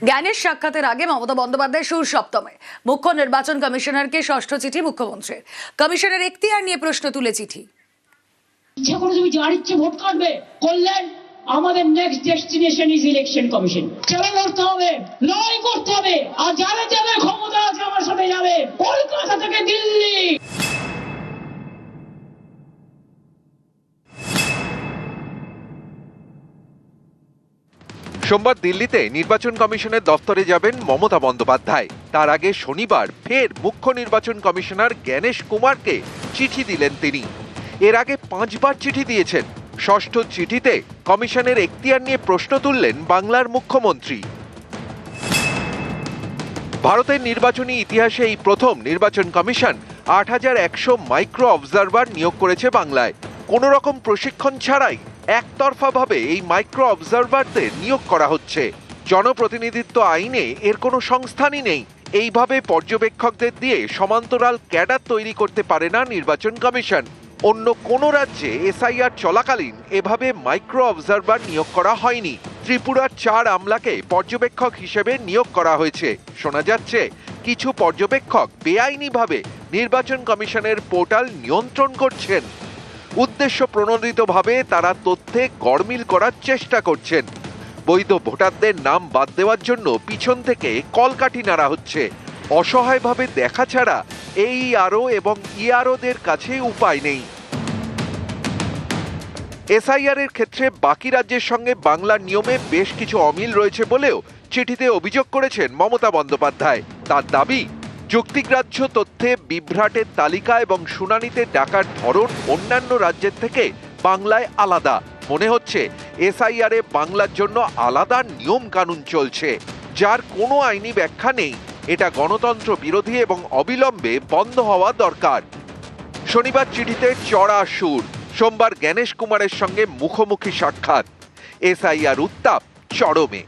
জ্ঞানের সাক্ষাতের আগে মমতা বন্দ্যোপাধ্যায় সুর সপ্তমে মুখ্য নির্বাচন কমিশনারকে ষষ্ঠ চিঠি মুখ্যমন্ত্রীর। কমিশনের এখতিয়ার নিয়ে প্রশ্ন তুলে চিঠি। ইচ্ছা করে তুমি যার ইচ্ছে ভোট কাটবে করলেন, আমাদের next destination is election commission. চলে করতে হবে, লড়াই করতে হবে, আর যারা যাবে ক্ষমতা আছে আমার সাথে যাবে, কলকাতা থেকে দিল্লি। সোমবার দিল্লিতে নির্বাচন কমিশনের দফতরে যাবেন মমতা বন্দ্যোপাধ্যায়। তার আগে শনিবার ফের মুখ্য নির্বাচন কমিশনার জ্ঞানেশ কুমারকে চিঠি দিলেন তিনি। এর আগে 5 বার চিঠি দিয়েছেন। ষষ্ঠ চিঠিতে কমিশনের এখতিয়ার নিয়ে প্রশ্ন তুললেন বাংলার মুখ্যমন্ত্রী। ভারতের নির্বাচনী ইতিহাসে এই প্রথম নির্বাচন কমিশন 8100 মাইক্রো অবজারভার নিয়োগ করেছে বাংলায়। কোনো রকম প্রশিক্ষণ ছাড়াই একতরফাভাবে এই মাইক্রো অবজারভারদের নিয়োগ করা হচ্ছে। জনপ্রতিনিধিত্ব আইনে এর কোনো সংস্থানই নেই। এইভাবে পর্যবেক্ষকদের দিয়ে সমান্তরাল ক্যাডার তৈরি করতে পারে না নির্বাচন কমিশন। অন্য কোনো রাজ্যে এসআইআর চলাকালীন এভাবে মাইক্রো অবজারভার নিয়োগ করা হয়নি। ত্রিপুরার 4 আমলাকে পর্যবেক্ষক হিসেবে নিয়োগ করা হয়েছে। শোনা যাচ্ছে কিছু পর্যবেক্ষক বেআইনিভাবে নির্বাচন কমিশনের পোর্টাল নিয়ন্ত্রণ করছেন। উদ্দেশ্য প্রণোদিতভাবে তারা তথ্যে গড়মিল করার চেষ্টা করছেন। বৈধ ভোটারদের নাম বাদ দেওয়ার জন্য পিছন থেকে কলকাঠি নাড়া হচ্ছে। অসহায়ভাবে দেখা ছাড়া এই আরও এবং ইআরওদের কাছে উপায় নেই। এসআইআর এর ক্ষেত্রে বাকি রাজ্যের সঙ্গে বাংলার নিয়মে বেশ কিছু অমিল রয়েছে বলেও চিঠিতে অভিযোগ করেছেন মমতা বন্দ্যোপাধ্যায়। তার দাবি, যুক্তিগ্রাহ্য তথ্যে বিভ্রাটের তালিকা এবং শুনানিতে ডাকার ধরন অন্যান্য রাজ্যের থেকে বাংলায় আলাদা। মনে হচ্ছে এসআইআর এ বাংলার জন্য আলাদা নিয়ম কানুন চলছে, যার কোনো আইনি ব্যাখ্যা নেই। এটা গণতন্ত্র বিরোধী এবং অবিলম্বে বন্ধ হওয়া দরকার। শনিবার চিঠিতে চড়া সুর। সোমবার জ্ঞানেশ কুমারের সঙ্গে মুখোমুখি সাক্ষাৎ। এসআইআর উত্তাপ চরমে।